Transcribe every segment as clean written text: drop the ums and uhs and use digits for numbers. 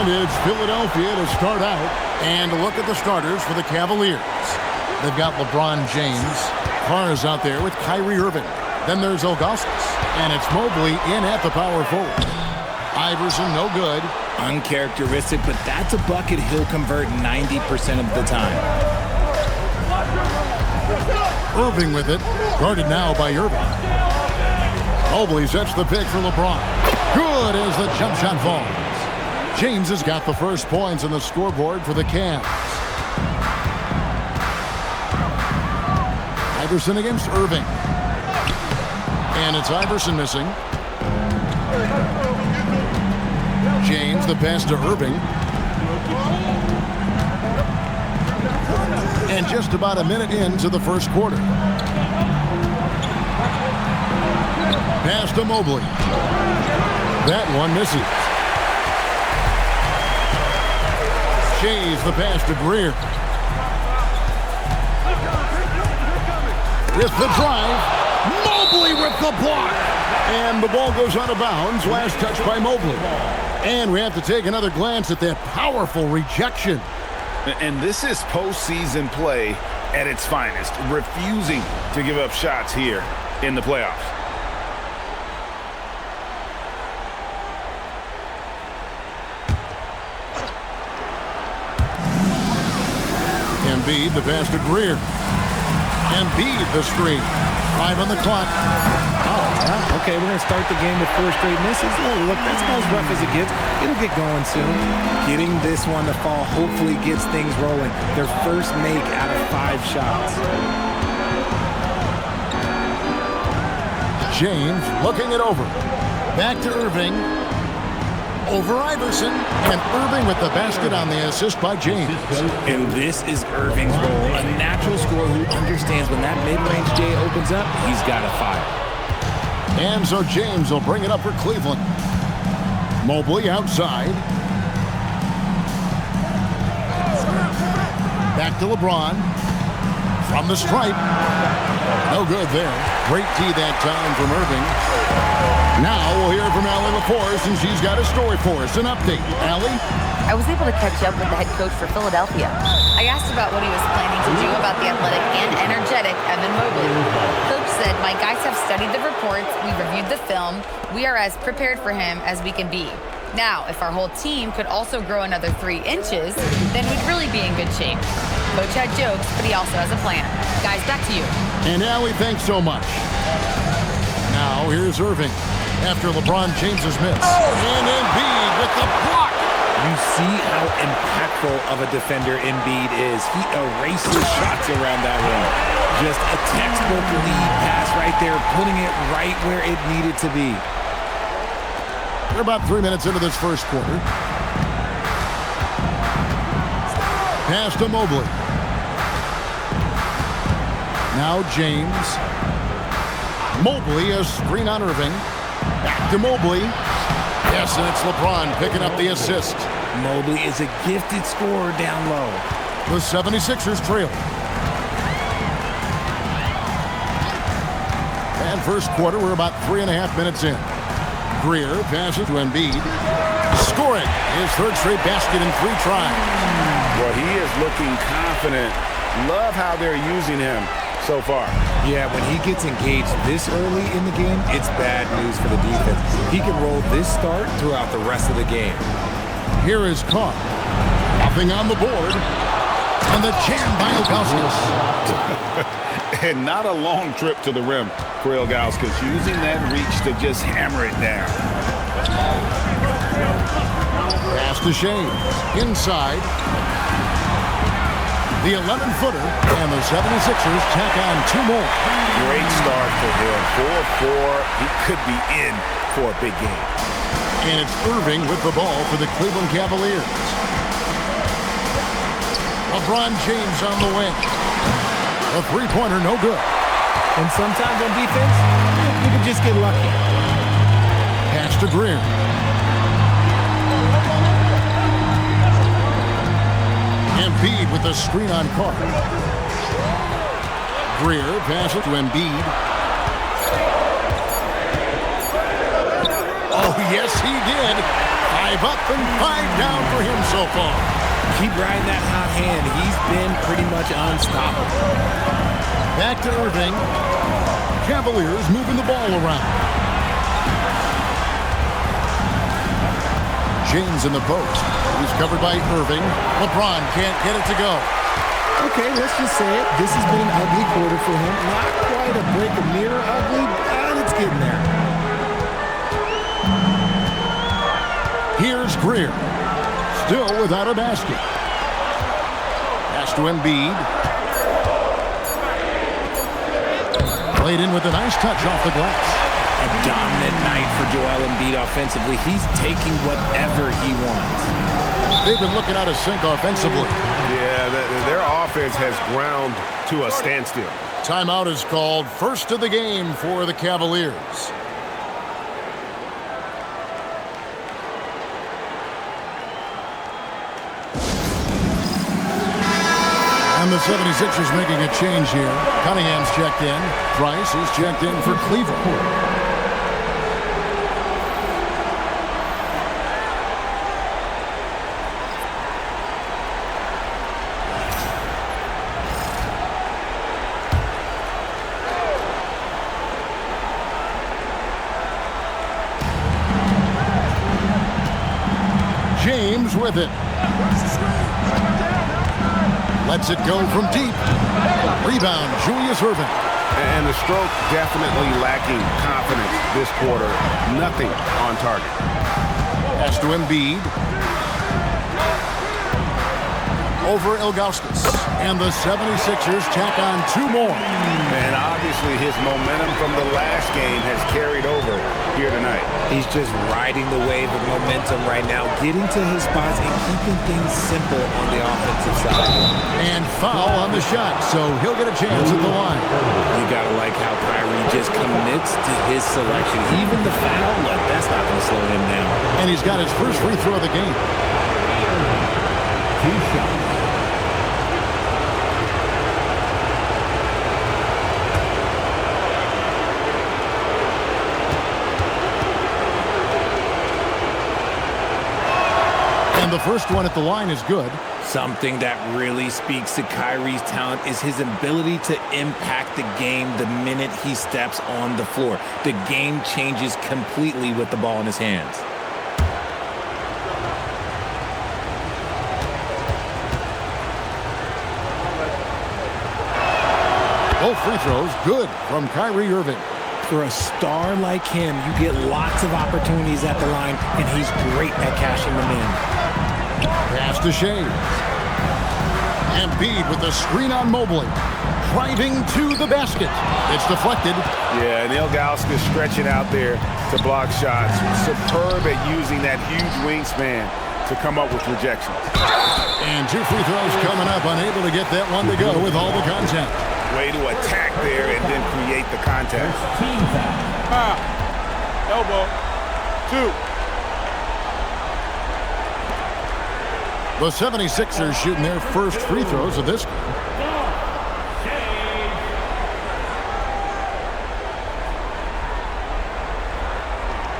Well, it's Philadelphia to start out. And look at the starters for the Cavaliers. They've got LeBron James. Carr's out there with Kyrie Irving. Then there's Ilgauskas. And it's Mobley in at the power forward. Iverson, no good. Uncharacteristic, but that's a bucket he'll convert 90% of the time. Irving with it. Guarded now by Irving. Mobley sets the pick for LeBron. Good as the jump shot falls. James has got the first points on the scoreboard for the Cavs. Iverson against Irving. And it's Iverson missing. James, the pass to Irving. And just about a minute into the first quarter. Pass to Mobley. That one misses. Shays the pass to Greer. With the drive. Mobley with the block. And the ball goes out of bounds. Last touch by Mobley. And we have to take another glance at that powerful rejection. And this is postseason play at its finest. Refusing to give up shots here in the playoffs. Embiid, the pass to Greer. Embiid, the screen. 5 on the clock. Okay, we're going to start the game with 4 straight misses. Oh, look, that's about as rough as it gets. It'll get going soon. Getting this one to fall hopefully gets things rolling. Their first make out of 5 shots. James looking it over. Back to Irving. Over Iverson. And Irving with the basket on the assist by James. And this is Irving's role. A natural scorer who understands when that mid-range J opens up, he's got to fire. And so James will bring it up for Cleveland. Mobley outside. Back to LeBron. From the stripe. No good there. Great D that time from Irving. Now we'll hear from Allie LaForce, and she's got a story for us. An update. Allie? I was able to catch up with the head coach for Philadelphia. I asked about what he was planning to do about the athletic and energetic Evan Mobley. Coach said, "My guys have studied the reports, we've reviewed the film, we are as prepared for him as we can be. Now, if our whole team could also grow another 3 inches, then we'd really be in good shape." Coach had jokes, but he also has a plan. Guys, back to you. And Allie, thanks so much. Now here's Irving after LeBron James's miss. And Embiid with the block. You see how impactful of a defender Embiid is. He erases shots around that rim. Just a textbook lead pass right there, putting it right where it needed to be. We're about 3 minutes into this first quarter. Pass to Mobley. Now James. Mobley, a screen on Irving. Back to Mobley. Yes, and it's LeBron picking up the assist. Mobley is a gifted scorer down low. The 76ers trail. And first quarter, we're about 3.5 minutes in. Greer passes to Embiid. Scoring his 3rd straight basket in 3 tries. Well, he is looking confident. Love how they're using him so far. Yeah, when he gets engaged this early in the game, it's bad news for the defense. He can roll this start throughout the rest of the game. Here is Carr. Nothing on the board. And the jam by Ilgauskas. And not a long trip to the rim for Ilgauskas, using that reach to just hammer it down. Pass to Shane. Inside. The 11-footer, and the 76ers tack on 2 more. Great start for him. 4-4. He could be in for a big game. And it's Irving with the ball for the Cleveland Cavaliers. LeBron James on the wing. A 3-pointer, no good. And sometimes on defense, you can just get lucky. Pass to Greer. Embiid with the screen on Carr. Greer passes to Embiid. Oh, yes, he did. 5 up and 5 down for him so far. Keep riding that hot hand. He's been pretty much unstoppable. Back to Irving. Cavaliers moving the ball around. James in the post. He's covered by Irving. LeBron can't get it to go. Okay, let's just say it. This has been an ugly quarter for him. Not quite a break of mirror ugly, but it's getting there. Here's Greer. Still without a basket. Pass to Embiid. Played in with a nice touch off the glass. A dominant night for Joel Embiid offensively. He's taking whatever he wants. They've been looking out of sync offensively. Yeah, their offense has ground to a standstill. Timeout is called. First of the game for the Cavaliers. And the 76ers making a change here. Cunningham's checked in. Price is checked in for Cleveland. James with it. Lets it go from deep. Rebound, Julius Irving. And the stroke definitely lacking confidence this quarter. Nothing on target. Pass to Embiid. Over Ilgauskas. And the 76ers tack on 2 more. And obviously his momentum from the last game has carried over here tonight. He's just riding the wave of momentum right now, getting to his spots and keeping things simple on the offensive side. And foul on the shot, so he'll get a chance at the line. You gotta like how Kyrie just commits to his selection. Even the foul, look, that's not gonna slow him down. And he's got his first free throw of the game. 2 shots. And the first one at the line is good. Something that really speaks to Kyrie's talent is his ability to impact the game the minute he steps on the floor. The game changes completely with the ball in his hands. Both free throws good from Kyrie Irving. For a star like him, you get lots of opportunities at the line, and he's great at cashing them in. Pass to Shea. Embiid with the screen on Mobley. Driving to the basket. It's deflected. Yeah, and Ilgauskas stretching out there to block shots. Superb at using that huge wingspan to come up with rejections. And 2 free throws coming up. Unable to get that one to go with all the contact. Way to attack there and then create the contact. Elbow. 2. The 76ers shooting their first free throws of this game.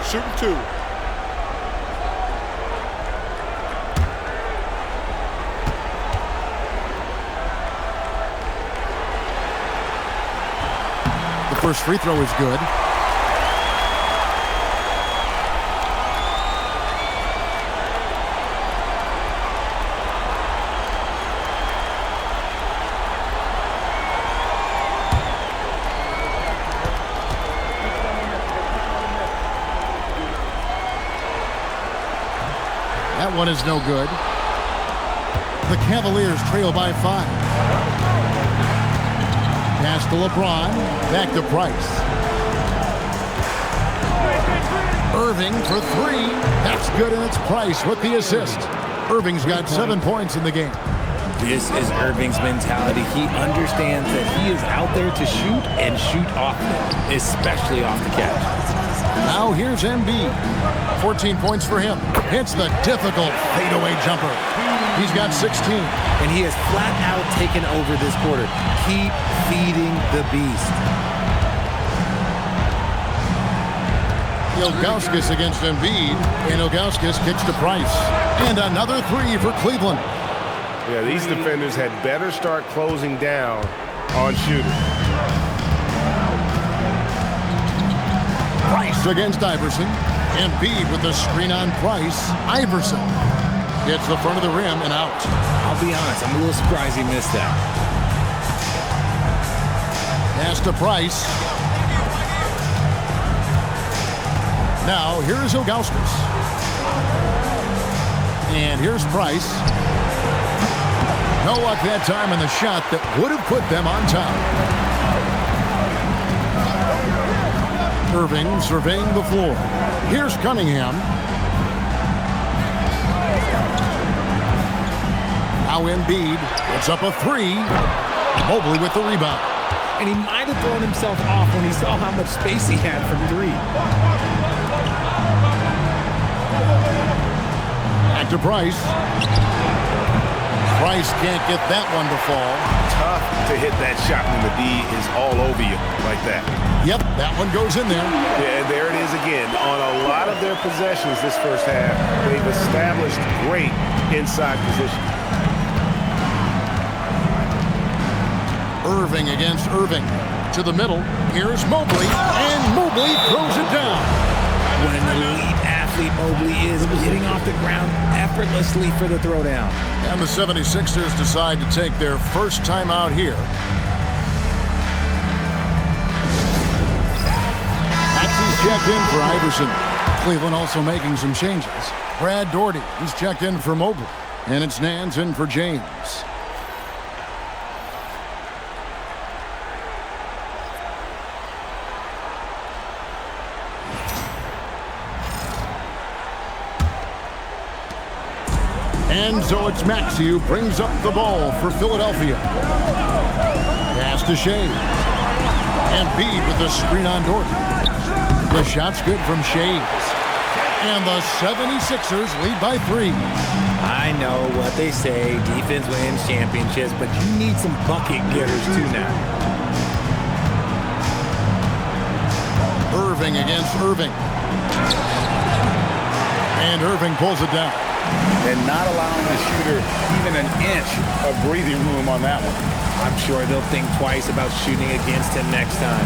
Shooting 2. The first free throw is good. That one is no good. The Cavaliers trail by 5. Pass to LeBron. Back to Price. Irving for 3. That's good, and it's Price with the assist. Irving's got 7 points in the game. This is Irving's mentality. He understands that he is out there to shoot and shoot often, especially off the catch. Now here's Embiid. 14 points for him. Hits the difficult fadeaway jumper. He's got 16. And he has flat out taken over this quarter. Keep feeding the beast. Ilgauskas against Embiid, and Ilgauskas kicks to Price. And another three for Cleveland. Yeah, these defenders had better start closing down on shooters. Price against Iverson. Embiid with the screen on Price. Iverson hits the front of the rim and out. I'll be honest, I'm a little surprised he missed that. Pass to Price. Now, here's Ilgauskas. And here's Price. No luck that time in the shot that would have put them on top. Irving surveying the floor. Here's Cunningham. Now Embiid puts up a three. Mobley with the rebound. And he might have thrown himself off when he saw how much space he had from three. Back to Price. Price can't get that one to fall. Tough to hit that shot when the D is all over you like that. Yep, that one goes in there. Yeah, there it is again. On a lot of their possessions this first half, they've established great inside position. Irving against Irving. To the middle. Here's Mobley. And Mobley throws it down. What an elite athlete Mobley is, getting off the ground effortlessly for the throwdown. And the 76ers decide to take their first time out here. Maxey's checked in for Iverson. Cleveland also making some changes. Brad Daugherty, he's checked in for Mobley. And it's Nance in for James. And so it's Maxey who brings up the ball for Philadelphia. Pass to Shea. Embiid with the screen on Daugherty. The shot's good from Shea. And the 76ers lead by 3. I know what they say, defense wins championships, but you need some bucket getters too now. Irving against Irving. And Irving pulls it down. And not allowing the shooter even an inch of breathing room on that one. I'm sure they'll think twice about shooting against him next time.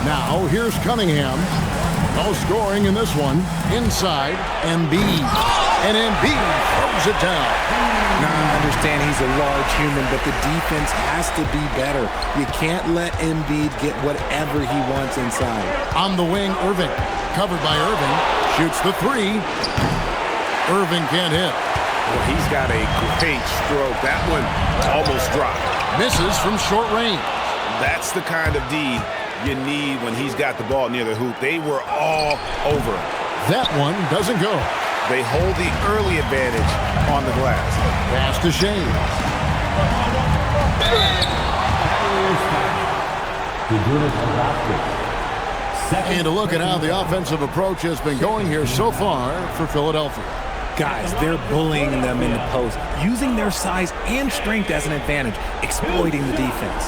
Now here's Cunningham. No scoring in this one. Inside, Embiid. And Embiid throws it down. Now I understand he's a large human, but the defense has to be better. You can't let Embiid get whatever he wants inside. On the wing, Irving. Covered by Irving. Shoots the three. Irving can't hit. Well, he's got a great stroke. That one almost dropped. Misses from short range. That's the kind of D you need when he's got the ball near the hoop. They were all over. That one doesn't go. They hold the early advantage on the glass. Pass to Shea. And a look at how the offensive approach has been going here so far for Philadelphia. Guys, they're bullying them in the post, using their size and strength as an advantage, exploiting the defense.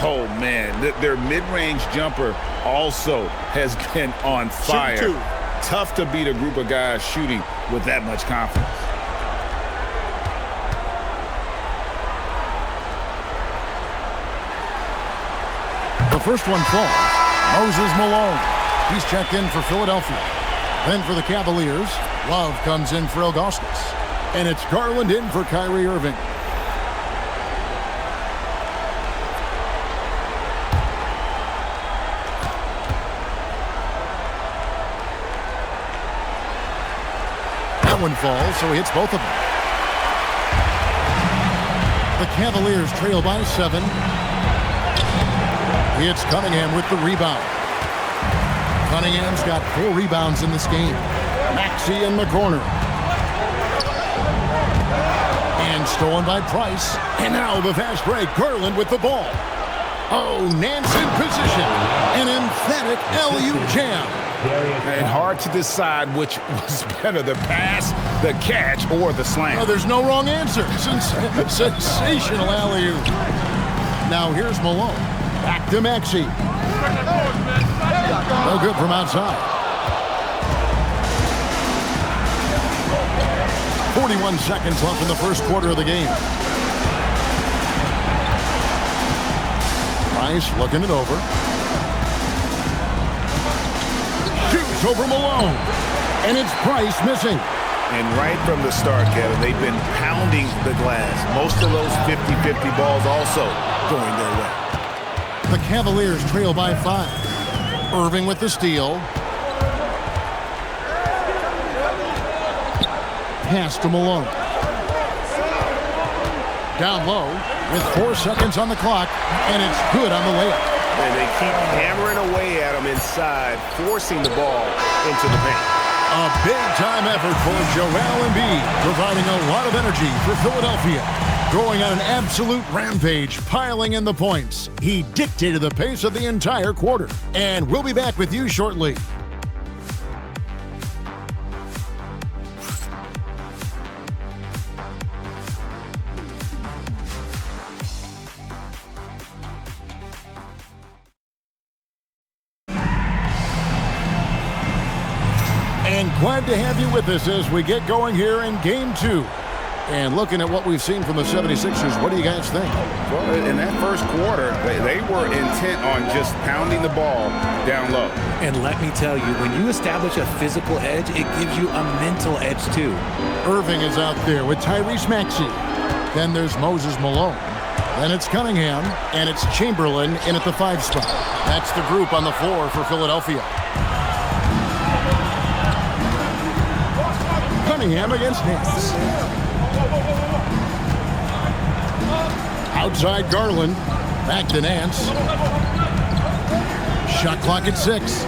Oh, man. Their mid-range jumper also has been on fire. Shoot 2. Tough to beat a group of guys shooting with that much confidence. The first one falls. Moses Malone. He's checked in for Philadelphia. Then for the Cavaliers, Love comes in for Ilgauskas. And it's Garland in for Kyrie Irving. That one falls, so he hits both of them. The Cavaliers trail by 7. It's Cunningham with the rebound. Cunningham's got 4 rebounds in this game. Maxey in the corner. And stolen by Price. And now the fast break. Garland with the ball. Oh, Nance in position. An emphatic alley-oop jam. And hard to decide which was better, the pass, the catch, or the slam. Oh, there's no wrong answer. Sensational alley-oop. Now here's Malone. Back to Maxey. No good from outside. 41 seconds left in the first quarter of the game. Price looking it over. Shoots over Malone. And it's Price missing. And right from the start, Kevin, they've been pounding the glass. Most of those 50-50 balls also going their way. The Cavaliers trail by 5. Irving with the steal. Pass to Malone. Down low with 4 seconds on the clock, and it's good on the layup. And they keep hammering away at him inside, forcing the ball into the paint. A big-time effort for Joel Embiid, providing a lot of energy for Philadelphia. Going on an absolute rampage, piling in the points. He dictated the pace of the entire quarter. And we'll be back with you shortly. And glad to have you with us as we get going here in Game 2. And looking at what we've seen from the 76ers, what do you guys think? Well, in that first quarter, they were intent on just pounding the ball down low. And let me tell you, when you establish a physical edge, it gives you a mental edge too. Irving is out there with Tyrese Maxey. Then there's Moses Malone. Then it's Cunningham, and it's Chamberlain in at the 5 spot. That's the group on the floor for Philadelphia. Cunningham against Nance. Outside Garland. Back to Nance. Shot clock at 6.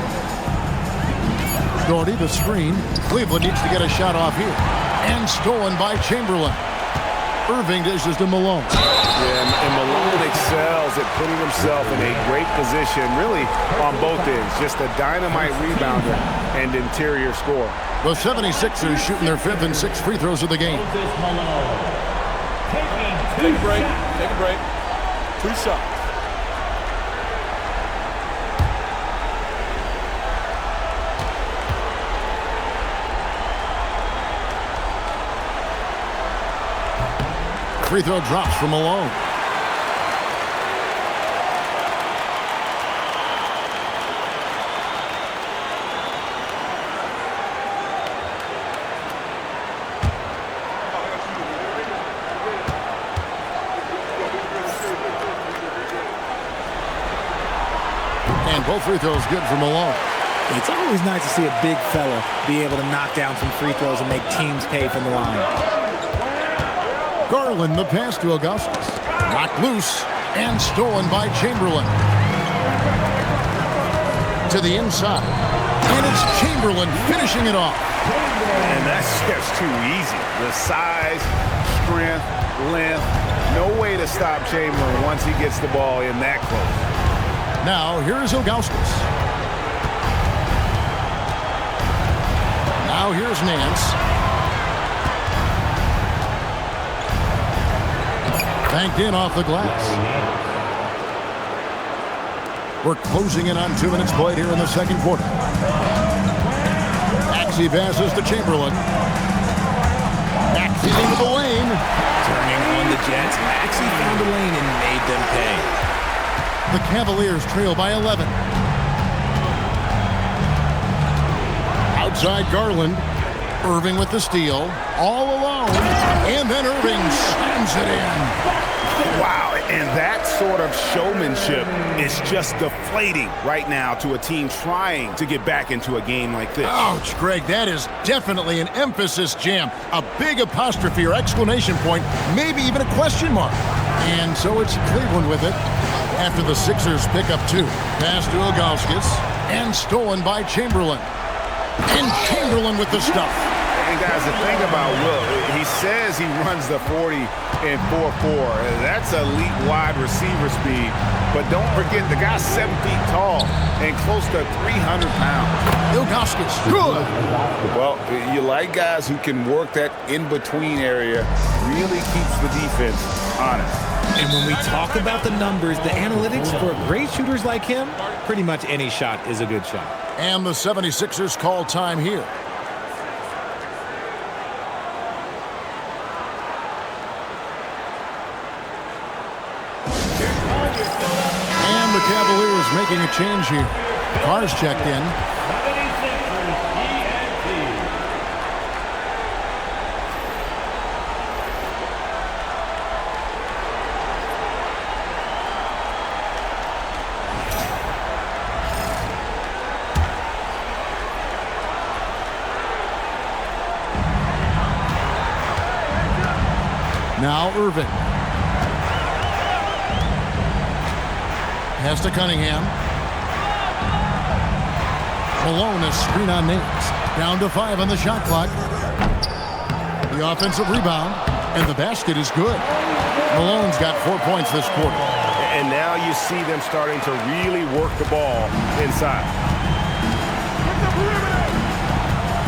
Doherty, the screen. Cleveland needs to get a shot off here. And stolen by Chamberlain. Irving dishes to Malone. Yeah, and Malone excels at putting himself in a great position, really on both ends. Just a dynamite rebounder and interior scorer. The 76ers shooting their 5th and 6th free throws of the game. Take a break. Take a break. 2 shots. Free throw drops from Malone. And both free throws good for Malone. It's always nice to see a big fella be able to knock down some free throws and make teams pay from the line. Garland, the pass to Augustus. Knocked loose and stolen by Chamberlain. To the inside. And it's Chamberlain finishing it off. And that's just too easy. The size, strength, length. No way to stop Chamberlain once he gets the ball in that close. Now, here's Augustus. Now, here's Nance. Banked in off the glass. We're closing in on 2 minutes played here in the second quarter. Maxey passes to Chamberlain. Maxey into the lane. Turning on the Jets, Maxey found the lane and made them pay. The Cavaliers trail by 11. Outside Garland. Irving with the steal. All alone. And then Irving slams it in. Wow, and that sort of showmanship is just deflating right now to a team trying to get back into a game like this. Ouch, Greg, that is definitely an emphasis jam. A big apostrophe or exclamation point, maybe even a question mark. And so it's Cleveland with it after the Sixers pick up 2. Pass to Augustus and stolen by Chamberlain. And Chamberlain with the stuff. And guys, the thing about Will, he says he runs the 40 in 4.4. That's elite wide receiver speed. But don't forget, the guy's 7 feet tall and close to 300 pounds. Augustus, good. Well, you like guys who can work that in-between area, really keeps the defense honest. And when we talk about the numbers, the analytics for great shooters like him, pretty much any shot is a good shot. And the 76ers call time here. Cavaliers making a change here. Carr's checked in. Now Irving. Pass to Cunningham. Malone a screen on Names. Down to 5 on the shot clock. The offensive rebound. And the basket is good. Malone's got 4 points this quarter. And now you see them starting to really work the ball inside.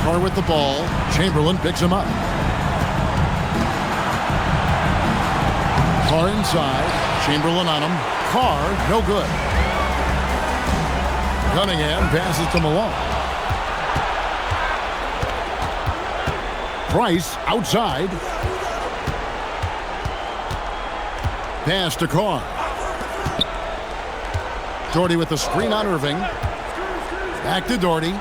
Carr with the ball. Chamberlain picks him up. Carr inside. Chamberlain on him. Carr, no good. Cunningham passes to Malone. Price outside. Pass to Carr. Doherty with the screen on Irving. Back to Doherty.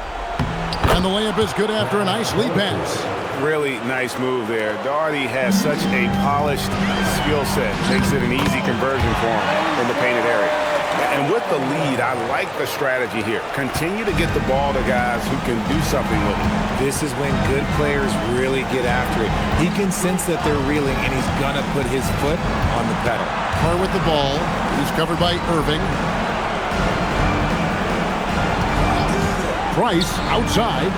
And the layup is good after a nice lead pass. Really nice move there. Doherty has such a polished skill set. Makes it an easy conversion for him in the painted area. And with the lead, I like the strategy here. Continue to get the ball to guys who can do something with it. This is when good players really get after it. He can sense that they're reeling, and he's going to put his foot on the pedal. Carr with the ball. He's covered by Irving. Price outside.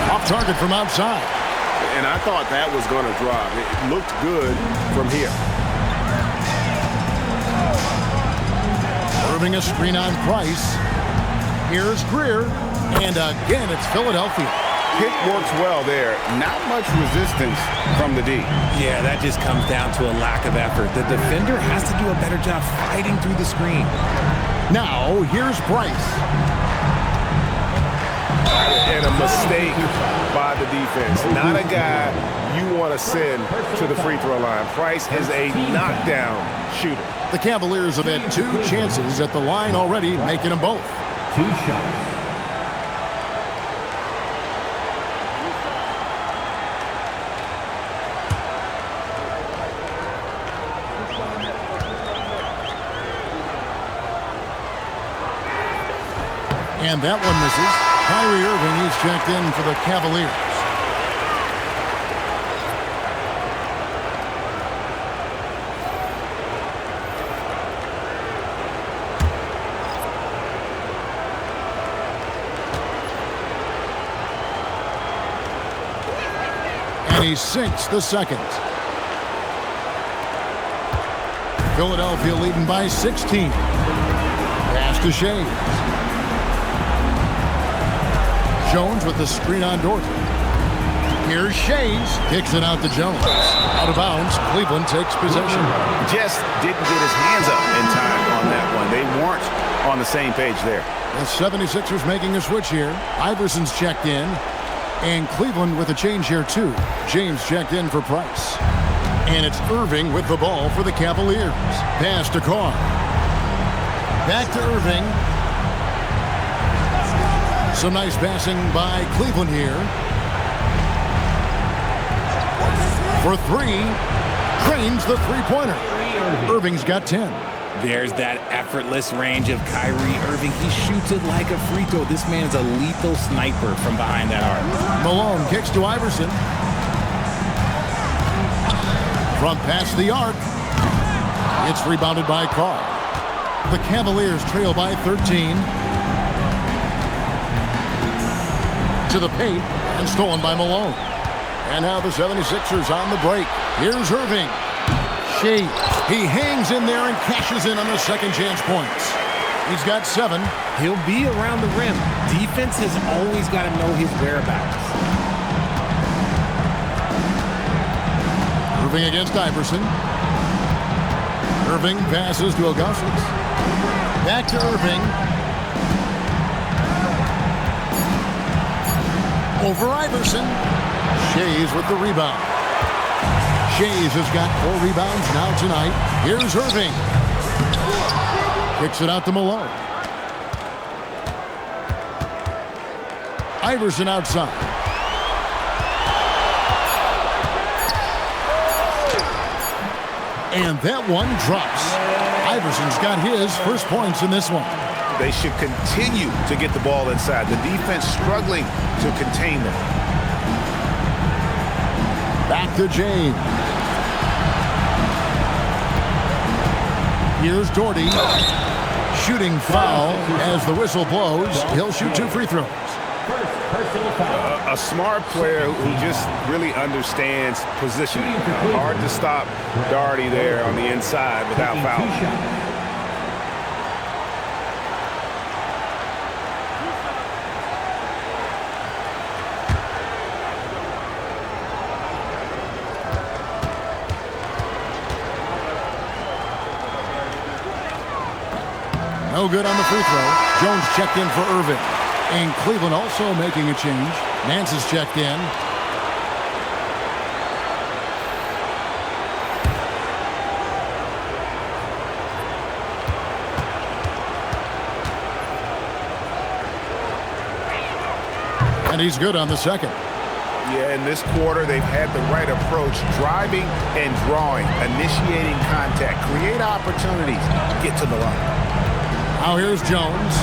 Off target from outside. And I thought that was going to drop. It looked good from here. Irving a screen on Price. Here's Greer. And again, it's Philadelphia. Pick works well there. Not much resistance from the D. Yeah, that just comes down to a lack of effort. The defender has to do a better job fighting through the screen. Now, here's Price. And a mistake by the defense. Not a guy you want to send to the free throw line. Price is a knockdown shooter. The Cavaliers have had 2 chances at the line already, making them both. 2 shots. And that one misses. Kyrie Irving is checked in for the Cavaliers. And he sinks the second. Philadelphia leading by 16. Pass to Shea. Jones with the screen on Doherty. Here's Shays. Kicks it out to Jones. Out of bounds. Cleveland takes possession. Just didn't get his hands up in time on that one. They weren't on the same page there. The 76ers making a switch here. Iverson's checked in. And Cleveland with a change here too. James checked in for Price. And it's Irving with the ball for the Cavaliers. Pass to Carr. Back to Irving. Some nice passing by Cleveland here. For 3. Drains the three-pointer. Irving's got 10. There's that effortless range of Kyrie Irving. He shoots it like a free throw. This man's a lethal sniper from behind that arc. Malone kicks to Iverson. From past the arc. It's rebounded by Carr. The Cavaliers trail by 13. To the paint and stolen by Malone. And now the 76ers on the break. Here's Irving. Shea. He hangs in there and cashes in on the second chance points. He's got 7. He'll be around the rim. Defense has always got to know his whereabouts. Irving against Iverson. Irving passes to Augustus. Back to Irving. Over Iverson. Shays with the rebound. Shays has got 4 rebounds now tonight. Here's Irving. Kicks it out to Malone. Iverson outside. And that one drops. Iverson's got his first points in this one. They should continue to get the ball inside. The defense struggling to contain them. Back to James. Here's Doherty. Shooting foul as the whistle blows. He'll shoot 2 free throws. A smart player who just really understands positioning. Hard to stop Doherty there on the inside without fouling. No good on the free throw. Jones checked in for Irving. And Cleveland also making a change. Nance is checked in. And he's good on the second. Yeah, in this quarter, they've had the right approach, driving and drawing, initiating contact, create opportunities, get to the line. Now here's Jones.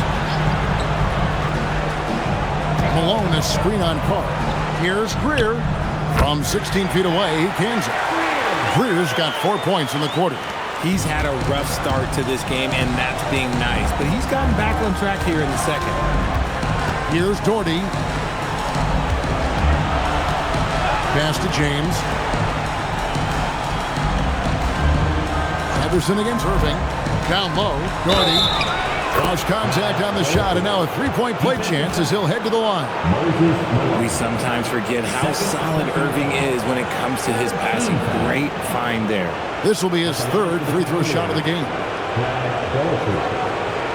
Malone is screen on Carr. Here's Greer. From 16 feet away, he cans it. Greer's got 4 points in the quarter. He's had a rough start to this game, and that's being nice. But he's gotten back on track here in the second. Here's Doherty. Pass to James. Iverson against Irving. Down low. Doherty. Draws contact on the shot, and now a three-point play chance as he'll head to the line. We sometimes forget how solid Irving is when it comes to his passing. Great find there. This will be his third free throw shot of the game.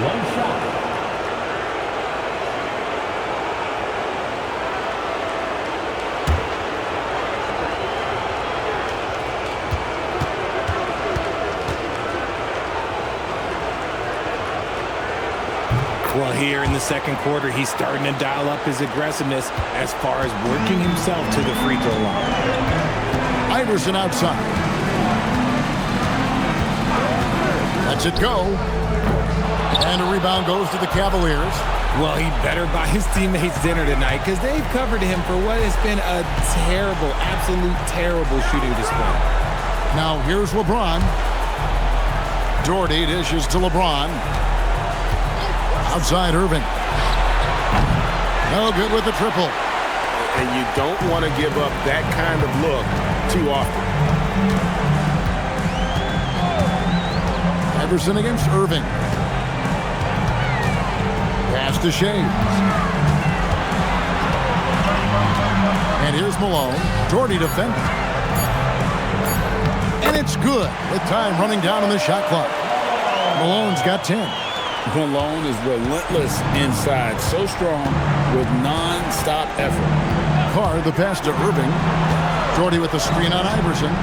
One shot. Well, here in the second quarter, he's starting to dial up his aggressiveness as far as working himself to the free throw line. Iverson outside. Lets it go. And a rebound goes to the Cavaliers. Well, he better buy his teammates dinner tonight because they've covered him for what has been a terrible, absolute terrible shooting display. Now here's LeBron. Doherty dishes to LeBron. Outside Irving. No good with the triple. And you don't want to give up that kind of look too often. Iverson against Irving. Pass to James. And here's Malone. Doherty defending. And it's good with time running down on the shot clock. Malone's got 10. Malone is relentless inside, so strong with non-stop effort. Carr, the pass to Irving. Doherty with the screen on Iverson.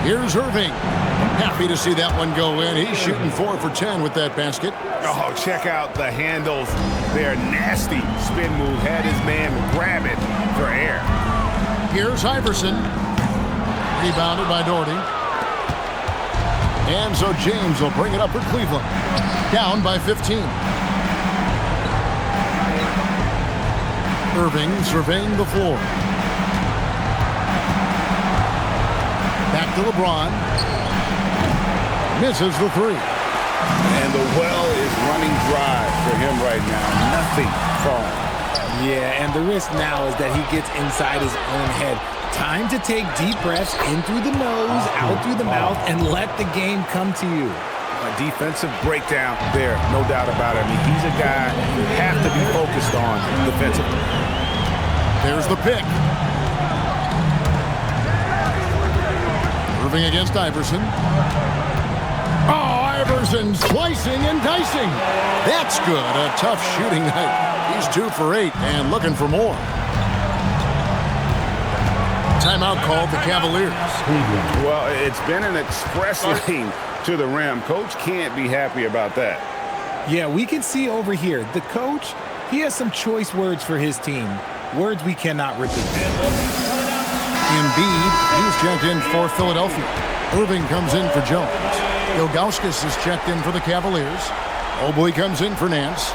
Here's Irving. Happy to see that one go in. He's shooting 4 for 10 with that basket. Oh, check out the handles. They're nasty. Spin move. Had his man grab it for air. Here's Iverson. Rebounded by Doherty. And so James will bring it up for Cleveland. Down by 15. Irving surveying the floor. Back to LeBron. Misses the three. And the well is running dry for him right now. Nothing falling. Yeah, and the risk now is that he gets inside his own head. Time to take deep breaths in through the nose, out through the mouth, and let the game come to you. A defensive breakdown there, no doubt about it. I mean, he's a guy you have to be focused on defensively. There's the pick. Irving against Iverson. Oh, Iverson slicing and dicing. That's good. A tough shooting night. He's 2 for 8 and looking for more. Timeout called the Cavaliers. Well, it's been an expressly to the rim. Coach can't be happy about that. Yeah, we can see over here, the coach, he has some choice words for his team. Words we cannot repeat. Embiid, he's checked in for Philadelphia. Irving comes in for Jones. Ilgauskas is checked in for the Cavaliers. Mobley comes in for Nance.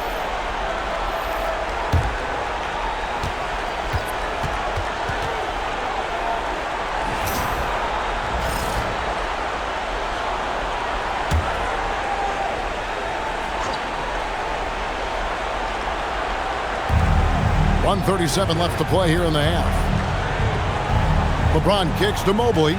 .137 left to play here in the half. LeBron kicks to Mobley.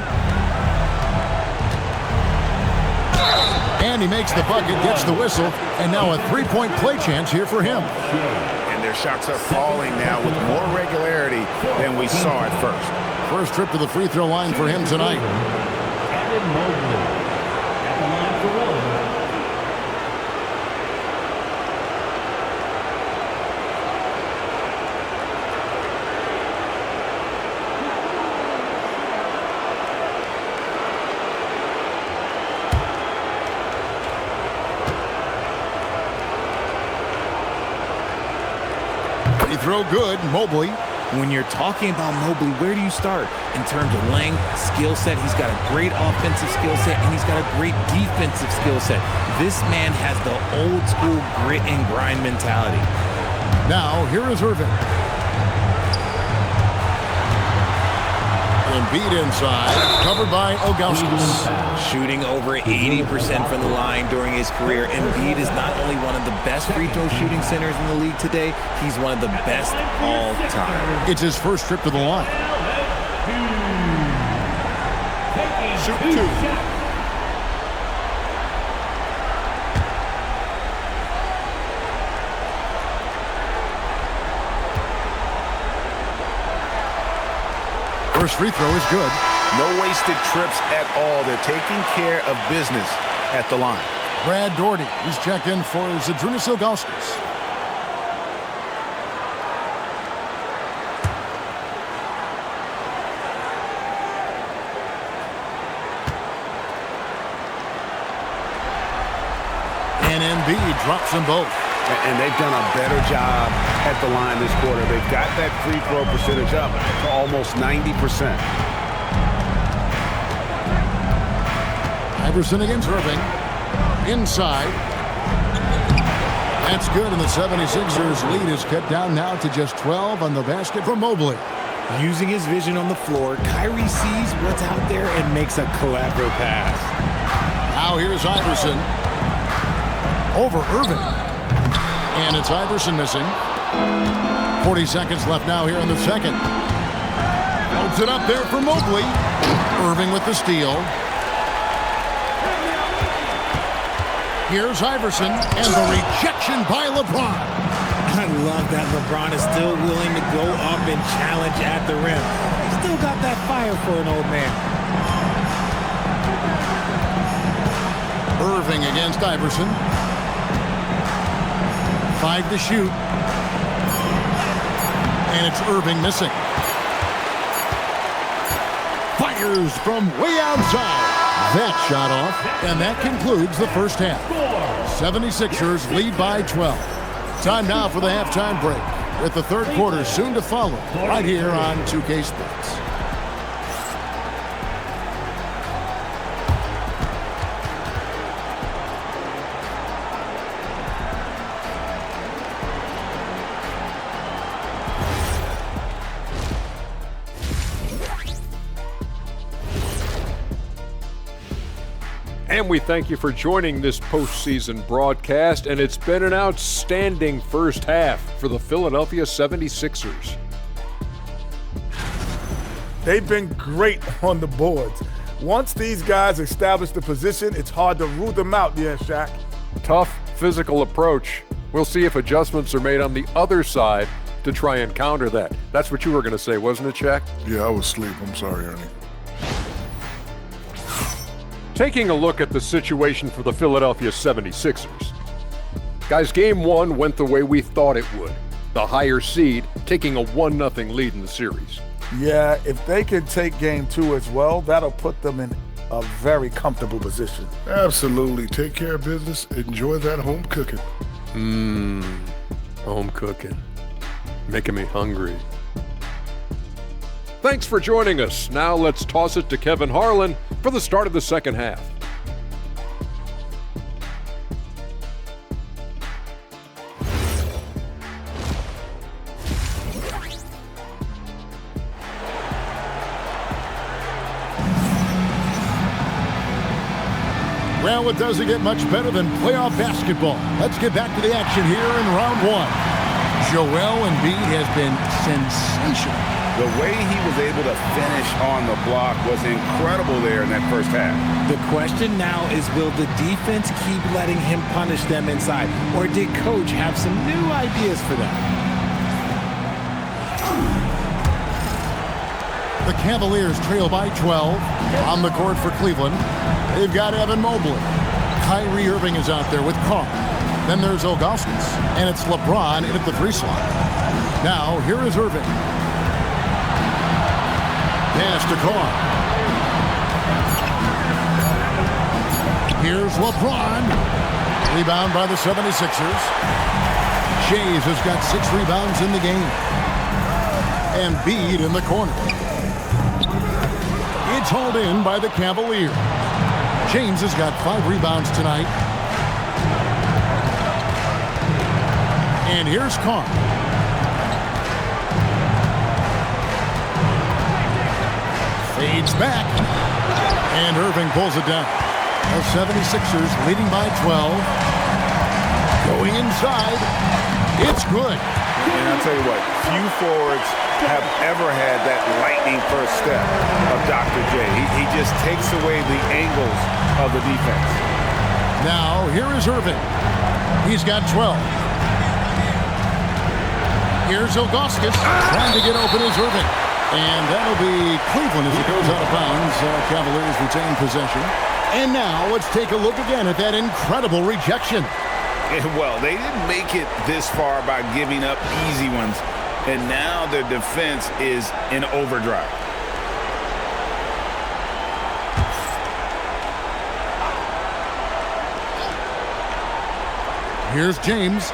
And he makes the bucket, gets the whistle, and now a three-point play chance here for him. And their shots are falling now with more regularity than we saw at first. First trip to the free throw line for him tonight. Throw good, Mobley. When you're talking about Mobley, where do you start? In terms of length, skill set, he's got a great offensive skill set, and he's got a great defensive skill set. This man has the old school grit and grind mentality. Now, here is Irving. Embiid inside, covered by Ilgauskas. Shooting over 80% from the line during his career. Embiid is not only one of the best free throw shooting centers in the league today, he's one of the best all time. It's his first trip to the line. Shoot two. First free throw is good. No wasted trips at all. They're taking care of business at the line. Brad Daugherty, he's checked in for Zydrunas Ilgauskas. And Embiid drops them both. And they've done a better job at the line this quarter. They've got that free throw percentage up to almost 90%. Iverson against Irving. Inside. That's good, and the 76ers lead is cut down now to just 12 on the basket for Mobley. Using his vision on the floor, Kyrie sees what's out there and makes a clever pass. Now here's Iverson. Over Irving. And it's Iverson missing. 40 seconds left now here in the second. Holds it up there for Mobley. Irving with the steal. Here's Iverson, and the rejection by LeBron. I love that LeBron is still willing to go up and challenge at the rim. Still got that fire for an old man. Irving against Iverson. 5 to shoot. And it's Irving missing. Fires from way outside. That shot off, and that concludes the first half. 76ers lead by 12. Time now for the halftime break, with the third quarter soon to follow, right here on 2K Sports. And we thank you for joining this postseason broadcast, and it's been an outstanding first half for the Philadelphia 76ers. They've been great on the boards. Once these guys establish the position, it's hard to rule them out, yeah, Shaq. Tough physical approach. We'll see if adjustments are made on the other side to try and counter that. That's what you were going to say, wasn't it, Shaq? Yeah, I was asleep. I'm sorry, Ernie. Taking a look at the situation for the Philadelphia 76ers. Guys, game one went the way we thought it would. The higher seed taking a 1-0 lead in the series. Yeah, if they can take game two as well, that'll put them in a very comfortable position. Absolutely. Take care of business. Enjoy that home cooking. Home cooking. Making me hungry. Thanks for joining us. Now let's toss it to Kevin Harlan for the start of the second half. Well, it doesn't get much better than playoff basketball. Let's get back to the action here in round one. Joel Embiid has been sensational. The way he was able to finish on the block was incredible there in that first half. The question now is, will the defense keep letting him punish them inside, or did Coach have some new ideas for them? The Cavaliers trail by 12 on the court for Cleveland. They've got Evan Mobley. Kyrie Irving is out there with Carr. Then there's Augustus, and it's LeBron in at the 3 slot. Now, here is Irving. Pass to Carr. Here's LeBron. Rebound by the 76ers. Shays has got 6 rebounds in the game. Embiid in the corner. It's hauled in by the Cavaliers. James has got 5 rebounds tonight. And here's Carr. Fades back. And Irving pulls it down. The 76ers leading by 12. Going inside. It's good. And I'll tell you what, few forwards have ever had that lightning first step of Dr. J. He just takes away the angles of the defense. Now, here is Irving. He's got 12. Here's Augustus trying to get open is Irving. And that'll be Cleveland as it goes out of bounds. Cavaliers retain possession. And now let's take a look again at that incredible rejection. Well, they didn't make it this far by giving up easy ones. And now their defense is in overdrive. Here's James.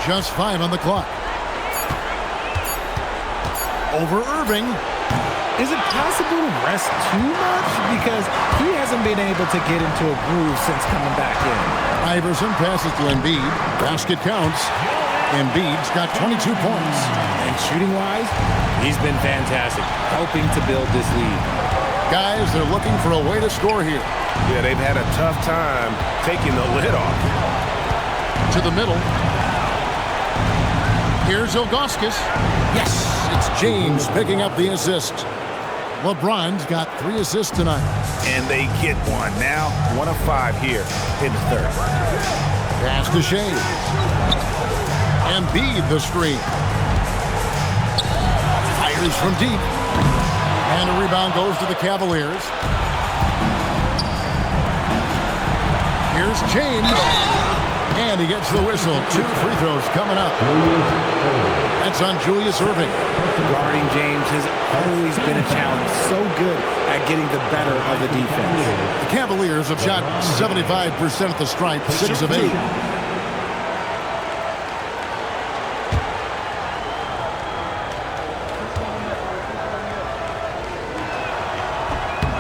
Just 5 on the clock. Over Irving. Is it possible to rest too much? Because he hasn't been able to get into a groove since coming back in. Iverson passes to Embiid. Basket counts. Embiid's got 22 points. And shooting-wise, he's been fantastic, helping to build this lead. Guys, they're looking for a way to score here. Yeah, they've had a tough time taking the lid off. To the middle. Here's Augustus. Yes, it's James picking up the assist. LeBron's got 3 assists tonight. And they get one. Now 1 of 5 here in the third. Pass to Shea. Embiid the screen. Fires from deep. And a rebound goes to the Cavaliers. Here's James. And he gets the whistle. 2 free throws coming up. That's on Julius Irving. Guarding James has always been a challenge. So good at getting the better of the defense. The Cavaliers have shot 75% at the stripe, 6 of 8.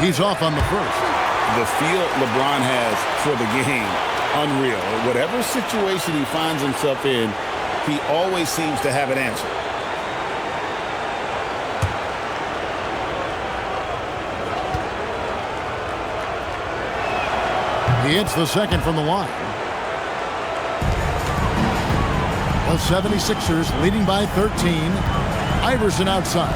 He's off on the first. The feel LeBron has for the game, unreal. Whatever situation he finds himself in, he always seems to have an answer. He hits the second from the line. The 76ers leading by 13. Iverson outside.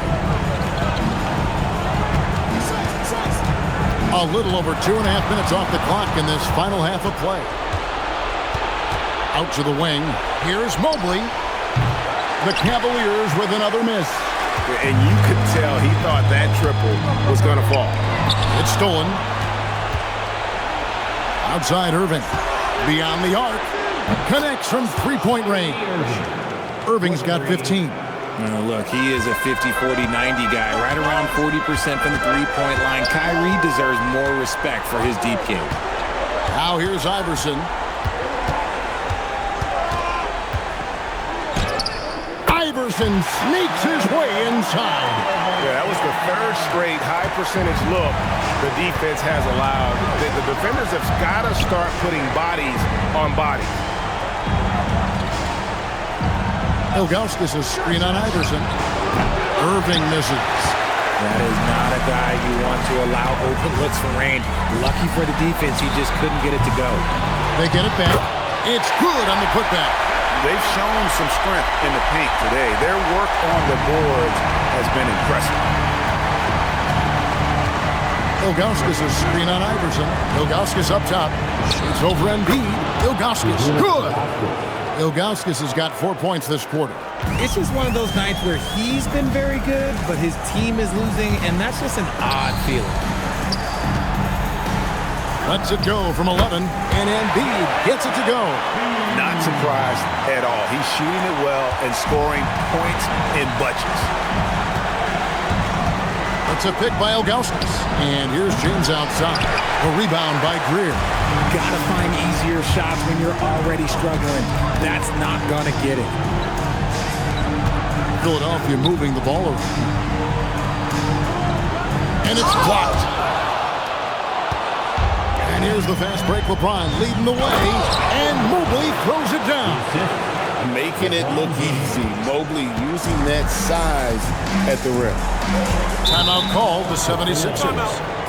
A little over 2.5 minutes off the clock in this final half of play. Out to the wing. Here's Mobley. The Cavaliers with another miss. And you could tell he thought that triple was going to fall. It's stolen. Outside Irving. Beyond the arc. Connects from 3-point range. Irving's got 15. Look, he is a 50, 40, 90 guy, right around 40% from the three-point line. Kyrie deserves more respect for his deep game. Now here's Iverson. Iverson sneaks his way inside. Yeah, that was the third straight high percentage look the defense has allowed. The defenders have got to start putting bodies on bodies. Ilgauskas a screen on Iverson. Irving misses. That is not a guy you want to allow open looks for rain. Lucky for the defense, he just couldn't get it to go. They get it back. It's good on the putback. They've shown some strength in the paint today. Their work on the boards has been impressive. Ilgauskas a screen on Iverson. Ilgauskas up top. It's over Embiid. Ilgauskas. Good. Ilgauskas has got 4 points this quarter. It's just one of those nights where he's been very good, but his team is losing, and that's just an odd feeling. Lets it go from 11, and Embiid gets it to go. Not surprised at all. He's shooting it well and scoring points in bunches. It's a pick by Ilgauskas, and here's James outside. A rebound by Greer. Gotta find easier shots when you're already struggling. That's not gonna get it. Philadelphia moving the ball around. And it's blocked. And here's the fast break. LeBron leading the way. And Mobley throws it down. Making it look easy. Mobley using that size at the rim. Timeout called the 76ers.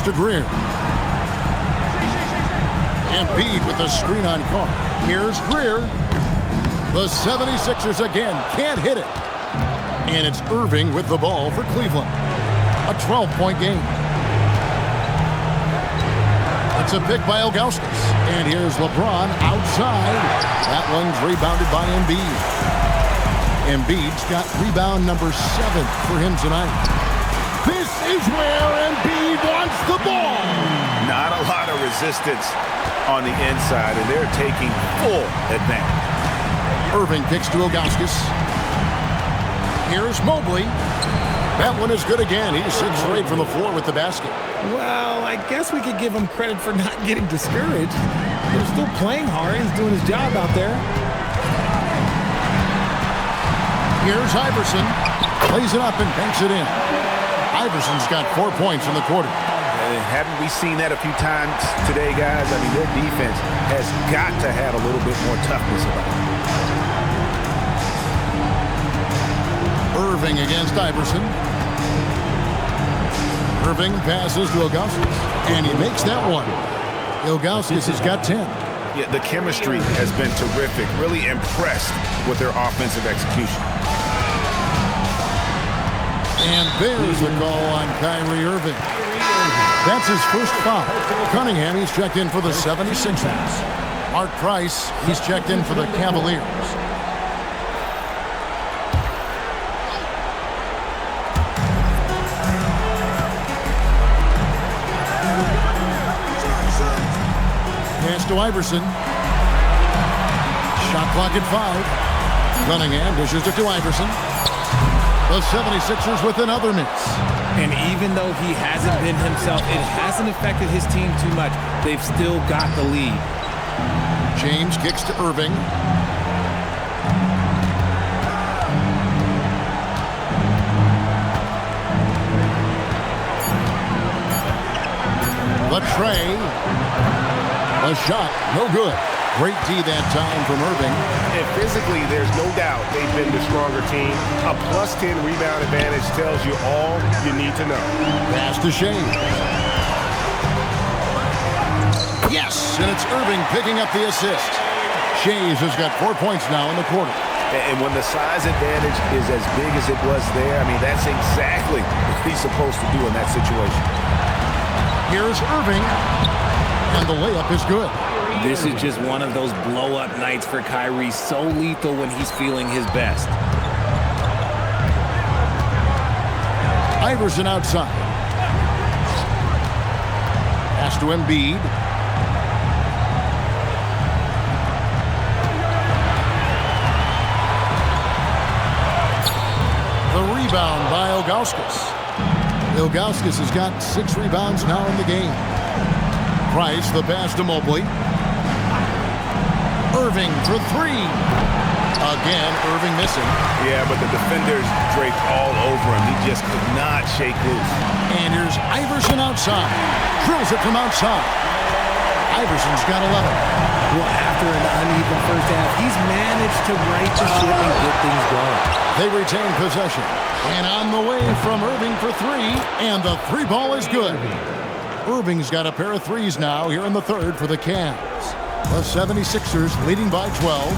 To Greer. Embiid with the screen on Carr. Here's Greer. The 76ers again can't hit it. And it's Irving with the ball for Cleveland. A 12-point game. It's a pick by Ilgauskas. And here's LeBron outside. That one's rebounded by Embiid. Embiid's got rebound number 7 for him tonight. This is where Embiid wants the ball. Not a lot of resistance on the inside, and they're taking full advantage. Irving kicks to Ilgauskas. Here's Mobley. That one is good again. He's 6 straight from the floor with the basket. Well, I guess we could give him credit for not getting discouraged. They're still playing hard. He's doing his job out there. Here's Iverson. Plays it up and banks it in. Iverson's got 4 points in the quarter. Haven't we seen that a few times today, guys? I mean, their defense has got to have a little bit more toughness about it. Irving against Iverson. Irving passes to Ilgauskas, and he makes that one. Ilgauskas has got 10. Yeah, the chemistry has been terrific. Really impressed with their offensive execution. And there's the call on Kyrie Irving. That's his first foul. Cunningham, he's checked in for the 76ers. Mark Price, he's checked in for the Cavaliers. Pass to Iverson. Shot clock at 5. Cunningham dishes it to Iverson. The 76ers with another miss. And even though he hasn't been himself, it hasn't affected his team too much. They've still got the lead. James kicks to Irving. The tray. A shot, no good. Great D that time from Irving. And physically, there's no doubt they've been the stronger team. A plus 10 rebound advantage tells you all you need to know. Pass to Shane. Yes, and it's Irving picking up the assist. Shays has got 4 points now in the quarter. And when the size advantage is as big as it was there, I mean, that's exactly what he's supposed to do in that situation. Here's Irving, and the layup is good. This is just one of those blow-up nights for Kyrie, so lethal when he's feeling his best. Iverson outside. Pass to Embiid. The rebound by Ilgauskas. Ilgauskas has got 6 rebounds now in the game. Price, the pass to Mobley. Irving for 3. Again, Irving missing. Yeah, but the defenders draped all over him. He just could not shake loose. And here's Iverson outside. Drills it from outside. Iverson's got 11. Well, after an uneven first half, he's managed to right the ship and get things going. They retain possession. And on the way from Irving for 3. And the 3 ball is good. Irving's got a pair of 3s now here in the third for the Cavs. The 76ers leading by 12.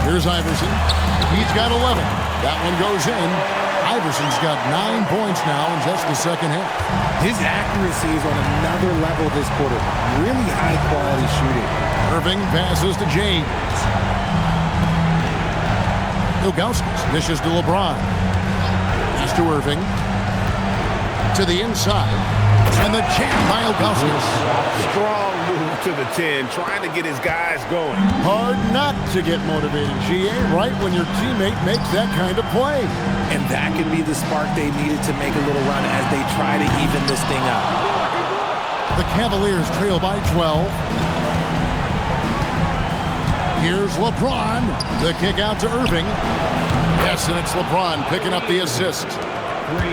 Here's Iverson. He's got 11. That one goes in. Iverson's got 9 points now in just the second half. His accuracy is on another level this quarter. Really high-quality shooting. Irving passes to James. Ilgauskas dishes to LeBron. Pass to Irving. To the inside. And the jam by Ilgauskas. Strong move to the 10, trying to get his guys going. Hard not to get motivated, GA, right when your teammate makes that kind of play. And that could be the spark they needed to make a little run as they try to even this thing up. The Cavaliers trail by 12. Here's LeBron. The kick out to Irving. Yes, and it's LeBron picking up the assist.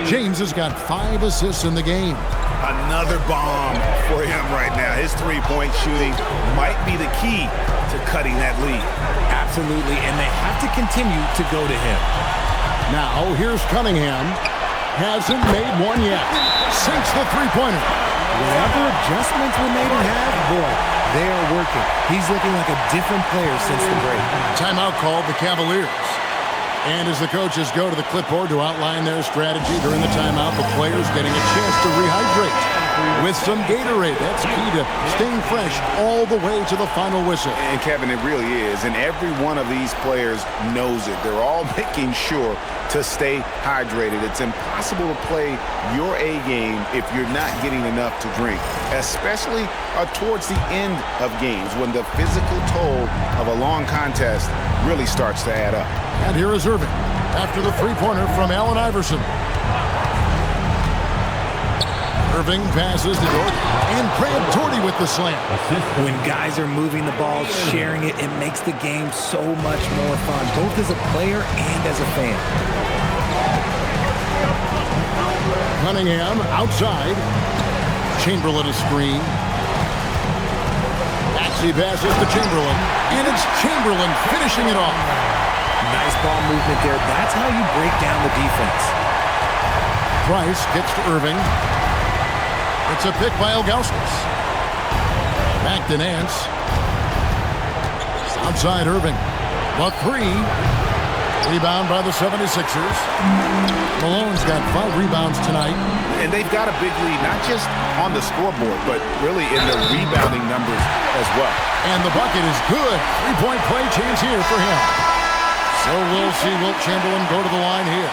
James has got 5 assists in the game. Another bomb for him right now. His three-point shooting might be the key to cutting that lead. Absolutely, and they have to continue to go to him. Now, here's Cunningham. Hasn't made one yet. Sinks the three-pointer. Whatever adjustments were made in half, boy, they are working. He's looking like a different player since the break. Timeout called the Cavaliers. And as the coaches go to the clipboard to outline their strategy during the timeout, the players getting a chance to rehydrate with some Gatorade. That's key to staying fresh all the way to the final whistle. And Kevin, it really is. And every one of these players knows it. They're all making sure to stay hydrated. It's impossible to play your A game if you're not getting enough to drink, especially towards the end of games when the physical toll of a long contest really starts to add up. And here is Irving after the three-pointer from Allen Iverson. Irving passes to Doherty, and Brad Doherty with the slam. When guys are moving the ball, sharing it, it makes the game so much more fun, both as a player and as a fan. Cunningham outside. Chamberlain a screen. Maxey passes to Chamberlain, and it's Chamberlain finishing it off. Nice ball movement there. That's how you break down the defense. Price gets to Irving. It's a pick by Ilgauskas. Back to Nance. Outside Irving. The 3. Rebound by the 76ers. Malone's got 5 rebounds tonight. And they've got a big lead, not just on the scoreboard, but really in the rebounding numbers as well. And the bucket is good. 3-point play chance here for him. So we'll see Wilt Chamberlain go to the line here.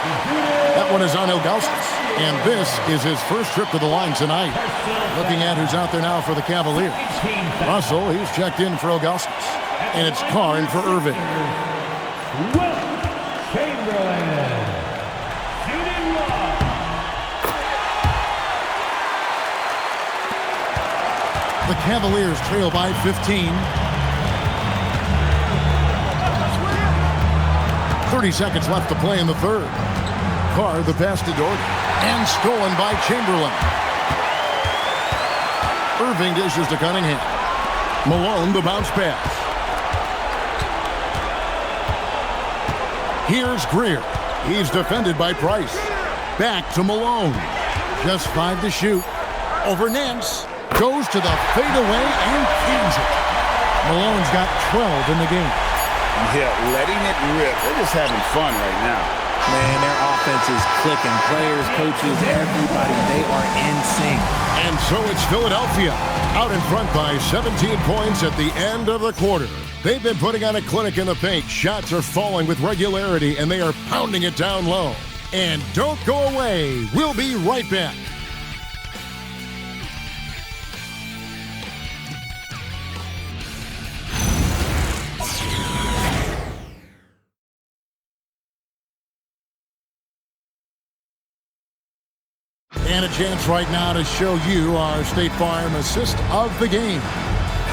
That one is on Ilgauskas. And this is his first trip to the line tonight. Looking at who's out there now for the Cavaliers. Russell, he's checked in for Ilgauskas. And it's Carr in for Irving. Wilt Chamberlain. Shooting one. The Cavaliers trail by 15. 30 seconds left to play in the third. Carr, the pass to Doherty. And stolen by Chamberlain. Irving dishes to Cunningham. Malone, the bounce pass. Here's Greer. He's defended by Price. Back to Malone. Just 5 to shoot. over Nance. Goes to the fadeaway and keys it. Malone's got 12 in the game. Yeah, letting it rip. They're just having fun right now. Man, their offense is clicking. Players, coaches, everybody, they are in sync. And so it's Philadelphia out in front by 17 points at the end of the quarter. They've been putting on a clinic in the paint. Shots are falling with regularity, and they are pounding it down low. And don't go away. We'll be right back. And a chance right now to show you our State Farm assist of the game.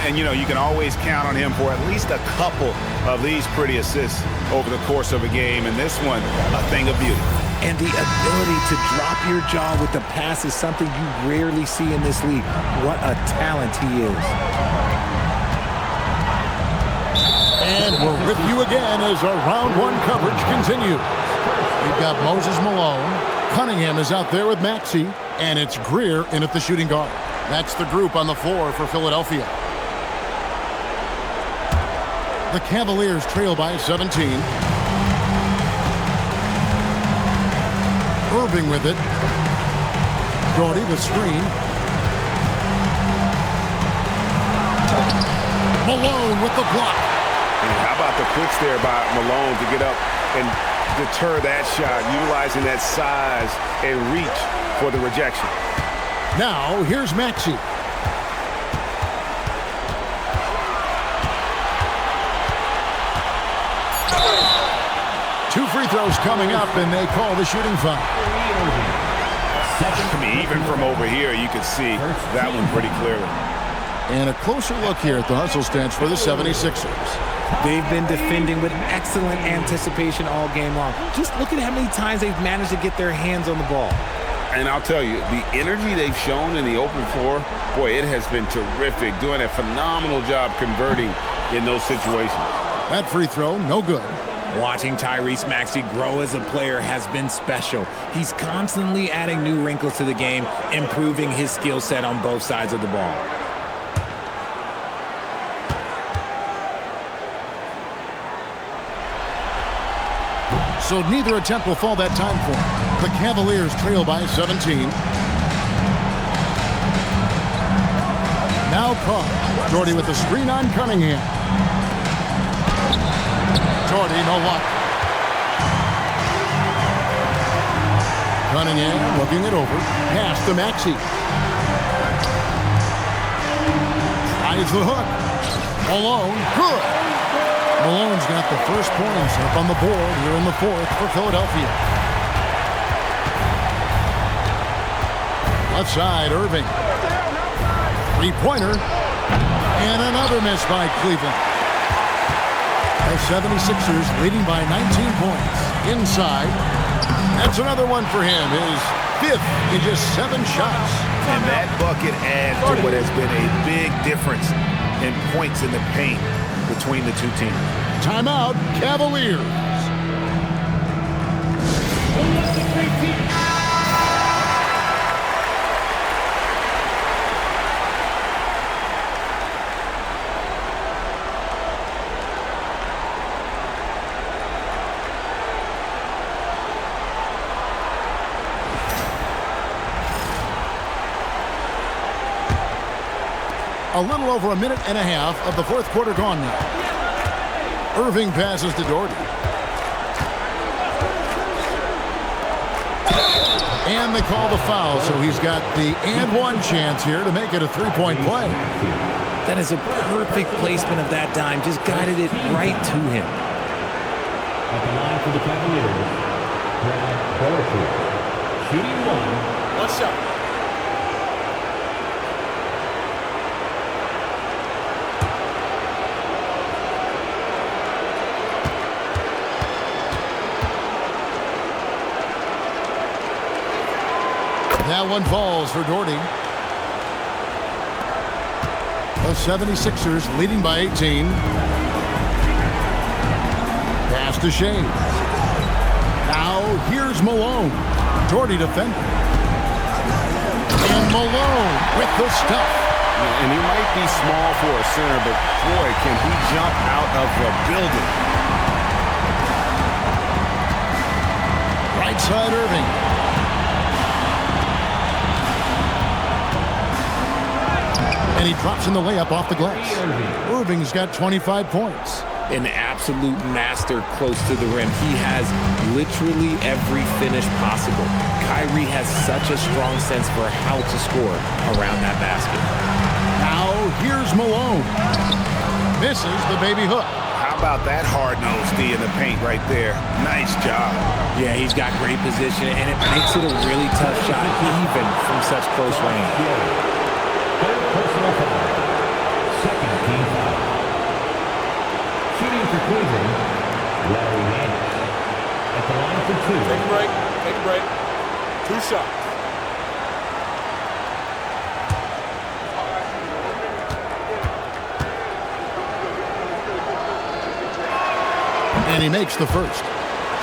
And, you know, you can always count on him for at least a couple of these pretty assists over the course of a game. And this one, a thing of beauty. And the ability to drop your jaw with the pass is something you rarely see in this league. What a talent he is. And we're with you again as our round one coverage continues. We've got Moses Malone. Cunningham is out there with Maxey, and it's Greer in at the shooting guard. That's the group on the floor for Philadelphia. The Cavaliers trail by 17. Irving with it. Doherty the screen. Malone with the block. How about the quicks there by Malone to get up and deter that shot, utilizing that size and reach for the rejection. Now, here's Maxey. Two free throws coming up, and they call the shooting foul. I mean, even from over here, you can see that one pretty clearly. And a closer look here at the hustle stance for the 76ers. They've been defending with excellent anticipation all game long. Just look at how many times they've managed to get their hands on the ball. And I'll tell you, the energy they've shown in the open floor, boy, it has been terrific. Doing a phenomenal job converting in those situations. That free throw, no good. Watching Tyrese Maxey grow as a player has been special. He's constantly adding new wrinkles to the game, improving his skill set on both sides of the ball. So neither attempt will fall that time for him. The Cavaliers trail by 17. Now Carr. Doherty with the screen on Cunningham. Doherty, no luck. Cunningham looking it over. Pass to Maxey. Tries the hook. Malone, good. Malone's got the first points up on the board here in the fourth for Philadelphia. Left side, Irving. Three-pointer. And another miss by Cleveland. The 76ers leading by 19 points. Inside. That's another one for him. His fifth in just 7 shots. And that bucket adds to what has been a big difference in points in the paint between the two teams. Timeout, Cavaliers. A little over a minute and a half of the fourth quarter gone now. Irving passes to Doherty. And they call the foul, so he's got the and one chance here to make it a three-point play. That is a perfect placement of that dime. Just guided it right to him. At the line for the Cavaliers, Brad Horford. Shooting one. What's up? That one falls for Doherty. The 76ers leading by 18. Pass to Shea. Now here's Malone. Doherty defending. And Malone with the stuff. And he might be small for a center, but boy, can he jump out of the building. Right side Irving. And he drops in the layup off the glass. Irving's got 25 points. An absolute master close to the rim. He has literally every finish possible. Kyrie has such a strong sense for how to score around that basket. Now here's Malone. Misses the baby hook. How about that hard-nosed D in the paint right there? Nice job. Yeah, he's got great position, and it makes it a really tough shot, even from such close range. Third personal foul. Second team foul. Shooting for Cleveland, Larry Nance. At the line for two. Take a break. Take a break. 2 shots. And he makes the first.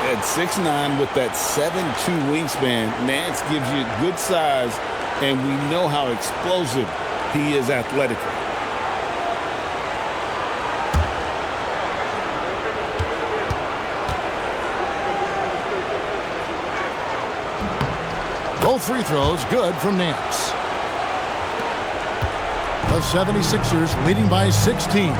At 6'9" with that 7'2" wingspan, Nance gives you good size, and we know how explosive he is athletically. Both free throws good from Nance. The 76ers leading by 16.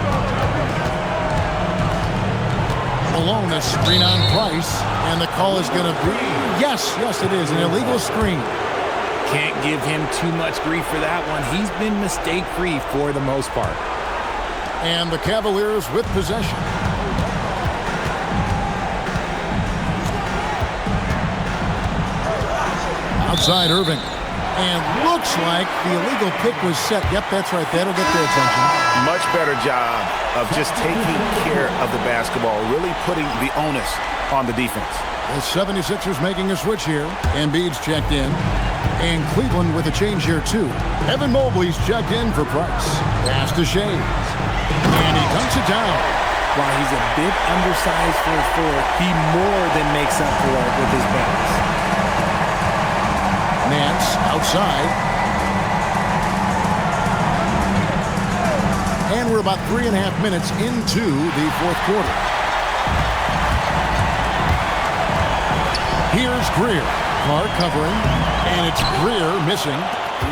Malone, a screen on Price, and the call is going to be, yes, it is, an illegal screen. Can't give him too much grief for that one. He's been mistake-free for the most part. And the Cavaliers with possession. Outside Irving. And looks like the illegal pick was set. Yep, that's right. That'll get their attention. Much better job of just taking care of the basketball, really putting the onus on the defense. The 76ers making a switch here. Embiid's checked in. And Cleveland with a change here, too. Evan Mobley's checked in for Price. Pass to Shea. And he dunks it down. While he's a bit undersized for a four, he more than makes up for it with his balance. Nance outside. And we're about 3.5 minutes into the fourth quarter. Here's Greer. Clark covering. And it's Greer missing.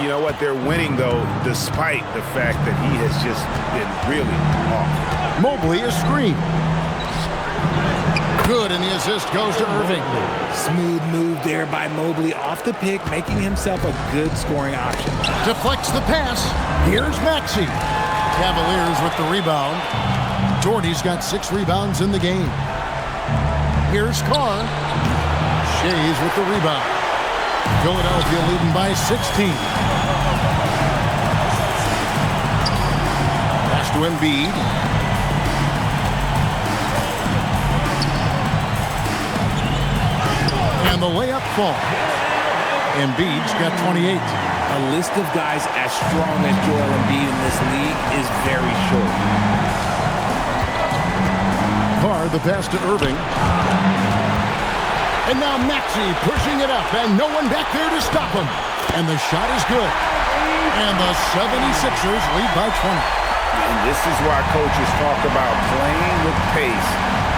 You know what? They're winning, though, despite the fact that he has just been really off. Mobley a screen. Good, and the assist goes to Irving. Smooth move there by Mobley off the pick, making himself a good scoring option. Deflects the pass. Here's Maxey. Cavaliers with the rebound. Jordy's got 6 rebounds in the game. Here's Carr. Shea's with the rebound. Philadelphia leading by 16. Pass to Embiid. And the layup fall. Embiid's got 28. A list of guys as strong as Joel Embiid in this league is very short. Carr, the pass to Irving. And now Maxey pushing it up, and no one back there to stop him. And the shot is good. And the 76ers lead by 20. And this is why coaches talk about playing with pace.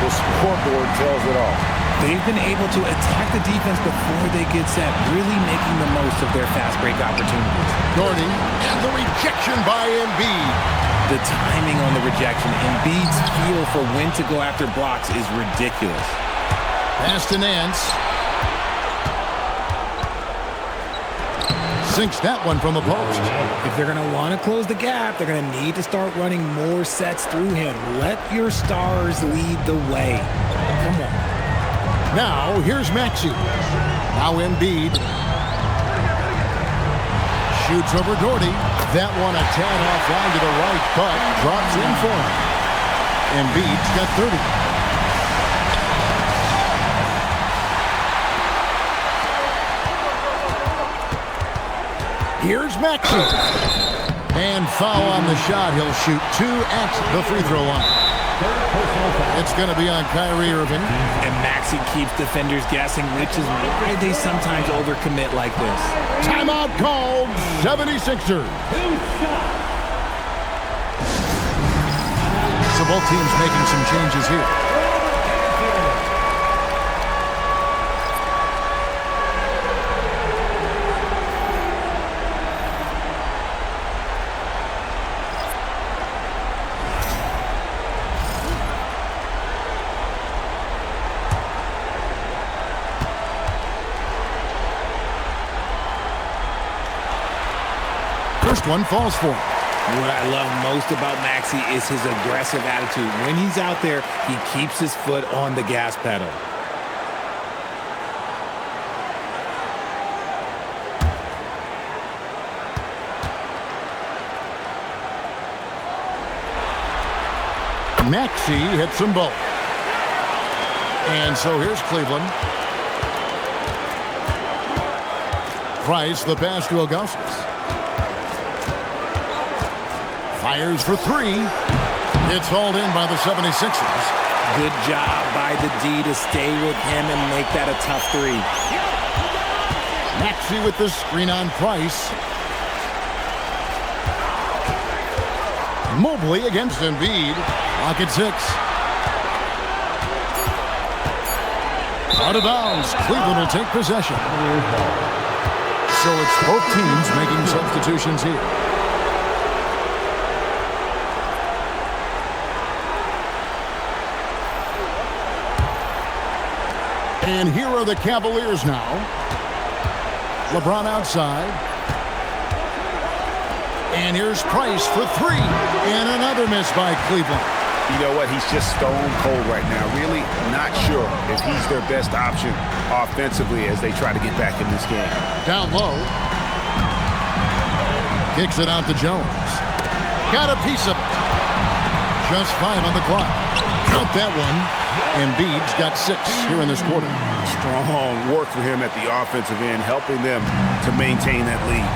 The scoreboard tells it all. They've been able to attack the defense before they get set, really making the most of their fast break opportunities. Jordy, and the rejection by Embiid. The timing on the rejection, Embiid's feel for when to go after blocks is ridiculous. Pass to Nance. Sinks that one from the post. If they're going to want to close the gap, they're going to need to start running more sets through him. Let your stars lead the way. Come on. Now, here's Maxey. Now Embiid. Shoots over Doherty. That one a tad offline to the right, but drops in for him. Embiid's got 30. Here's Maxey. And foul on the shot. He'll shoot 2 at the free throw line. Third personal foul. It's going to be on Kyrie Irving. And Maxey keeps defenders guessing, which is why they sometimes overcommit like this. Timeout called, 76ers. So both teams making some changes here. First one falls for him. What I love most about Maxey is his aggressive attitude. When he's out there, he keeps his foot on the gas pedal. Maxey hits them both. And so here's Cleveland. Price, the pass to Augustus. Fires for three. It's hauled in by the 76ers. Good job by the D to stay with him and make that a tough three. Maxey with the screen on Price. Mobley against Embiid. Lock at 6. Out of bounds. Cleveland will take possession. So it's both teams making substitutions here. And here are the Cavaliers now. LeBron outside. And here's Price for three. And another miss by Cleveland. You know what? He's just stone cold right now. Really not sure if he's their best option offensively as they try to get back in this game. Down low. Kicks it out to Jones. Got a piece of it. Just 5 on the clock. Count that one. Embiid's got 6 here in this quarter. Strong work for him at the offensive end, helping them to maintain that lead.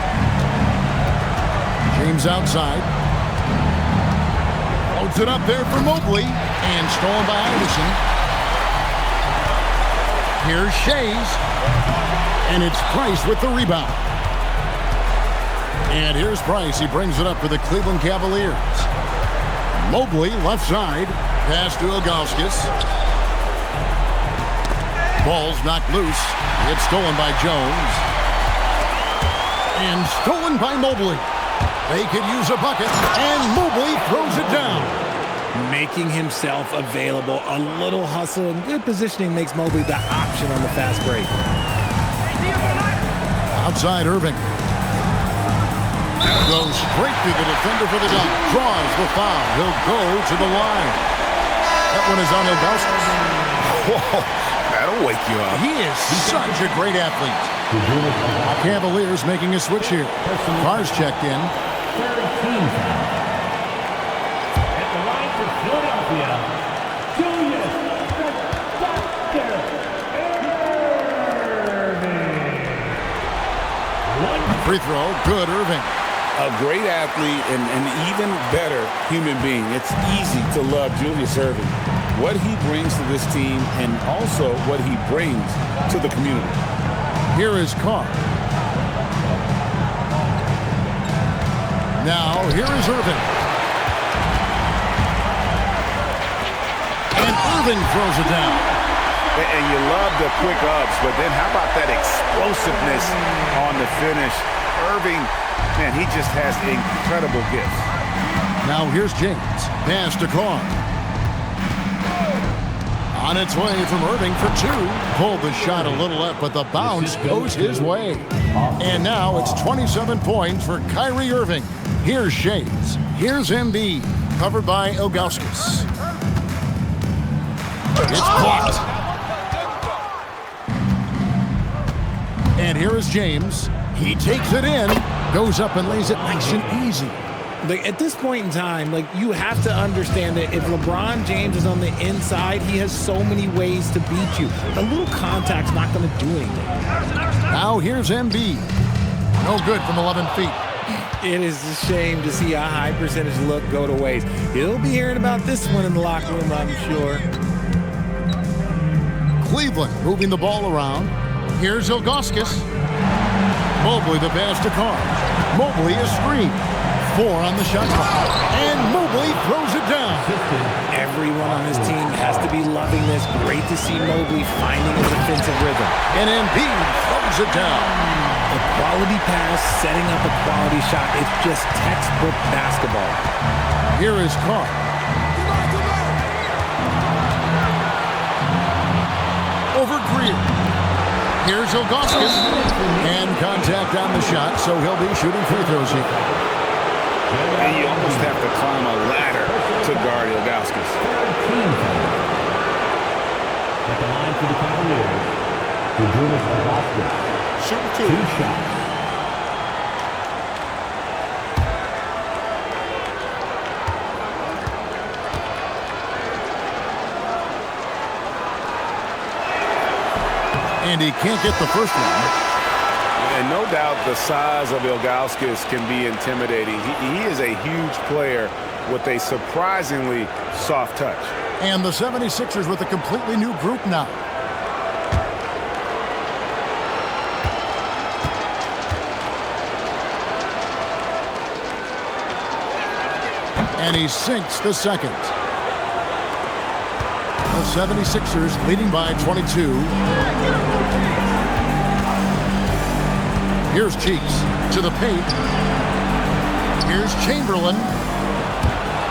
James outside. Loads it up there for Mobley. And stolen by Iverson. Here's Shays. And it's Price with the rebound. And here's Price. He brings it up for the Cleveland Cavaliers. Mobley, left side. Pass to Augustus. Ball's knocked loose. It's stolen by Jones. And stolen by Mobley. They could use a bucket. And Mobley throws it down. Making himself available. A little hustle and good positioning makes Mobley the option on the fast break. Outside Irving. Goes straight through the defender for the dunk. Draws the foul. He'll go to the line. That one is on Augustus. Whoa, that'll wake you up. He is such a great athlete. Cavaliers making a switch here. Cars checked in. Third team foul. At the line for Philadelphia, Julius Dr. Irving. Free throw, good, Irving. A great athlete and an even better human being. It's easy to love Julius Irving. What he brings to this team and also what he brings to the community. Here is Carr. Now, here is Irving. And Irving throws it down. And you love the quick ups, but then how about that explosiveness on the finish? Irving, man, he just has incredible gifts. Now here's James. Pass to Carr. On its way from Irving for 2. Pulled the shot a little left, but the bounce goes his way. And now it's 27 points for Kyrie Irving. Here's Shays. Here's Embiid. Covered by Augustus. It's blocked. And here is James. He takes it in. Goes up and lays it nice and easy. Like, at this point in time, you have to understand that if LeBron James is on the inside, he has so many ways to beat you. A little contact's not going to do anything. Now here's Embiid. No good from 11 feet. It is a shame to see a high percentage look go to waste. He'll be hearing about this one in the locker room, I'm sure. Cleveland moving the ball around. Here's Ilgauskas. Mobley the pass to Carr. Mobley is screened. 4 on the shot clock. And Mobley throws it down. Everyone on this team has to be loving this. Great to see Mobley finding a defensive rhythm. And Embiid throws it down. A quality pass, setting up a quality shot. It's just textbook basketball. Here is Carr. Over Greer. Here's Ilgauskas. And contact on the shot, so he'll be shooting free throws here. And you almost have to climb a ladder to guard Ilgauskas. At the line for the Cavaliers, Ilgauskas. Shooting 2 shots. And he can't get the first one. And no doubt the size of Ilgauskas can be intimidating. He is a huge player with a surprisingly soft touch. And the 76ers with a completely new group now. And he sinks the second. The 76ers leading by 22. Here's Cheeks to the paint. Here's Chamberlain.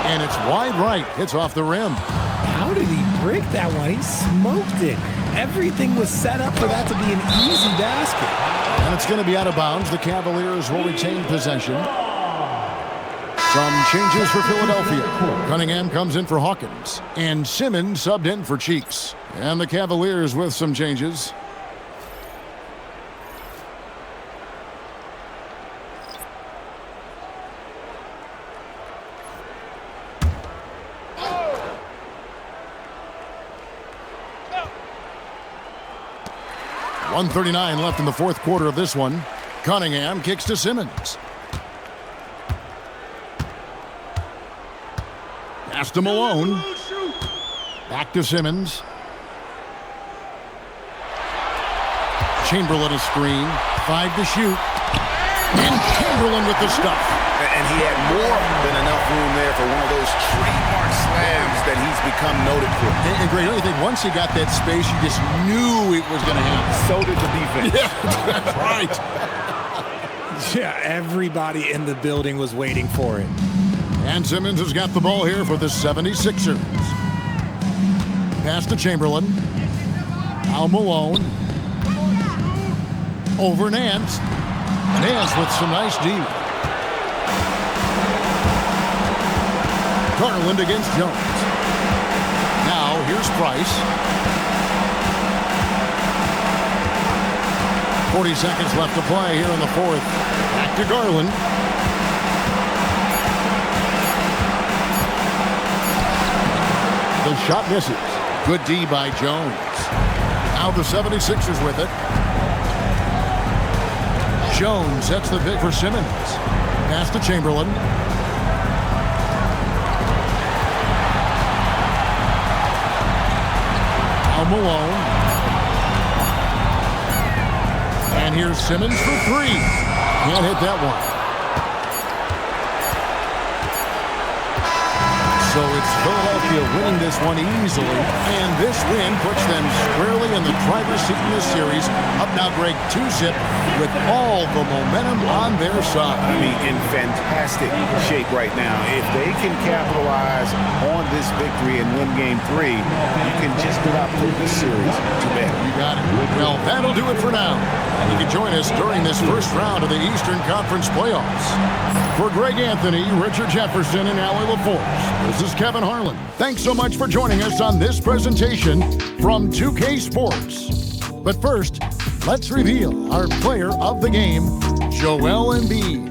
And it's wide right. Hits off the rim. How did he break that one? He smoked it. Everything was set up for that to be an easy basket. And it's going to be out of bounds. The Cavaliers will retain possession. Some changes for Philadelphia. Cunningham comes in for Hawkins. And Simmons subbed in for Cheeks. And the Cavaliers with some changes. .139 left in the fourth quarter of this one. Cunningham kicks to Simmons. Pass to Malone. Back to Simmons. Chamberlain a screen. 5 to shoot. And Chamberlain with the stuff. And he had more than enough room there for one of those trademark slams that he's become noted for. And great, I think once he got that space, you just knew it was going to happen. So did the defense. Yeah, that's right. Yeah, everybody in the building was waiting for it. And Simmons has got the ball here for the 76ers. Pass to Chamberlain. Al Malone. Over Nance. Nance with some nice D. Garland against Jones. Now here's Price. 40 seconds left to play here in the fourth. Back to Garland. The shot misses. Good D by Jones. Now the 76ers with it. Jones sets the pick for Simmons. Pass to Chamberlain. Al Malone. And here's Simmons for 3. Can't hit that one. So it's Philadelphia winning this one easily, and this win puts them squarely in the driver's seat in this series. Up now, Greg, 2-zip with all the momentum on their side. I mean, in fantastic shape right now. If they can capitalize on this victory and win Game 3, you can just about put this series to bed. You got it. Well, that'll do it for now. And you can join us during this first round of the Eastern Conference playoffs. For Greg Anthony, Richard Jefferson, and Allie LaForce, this is Kevin Harlan. Thanks so much for joining us on this presentation from 2K Sports. But first, let's reveal our player of the game, Joel Embiid.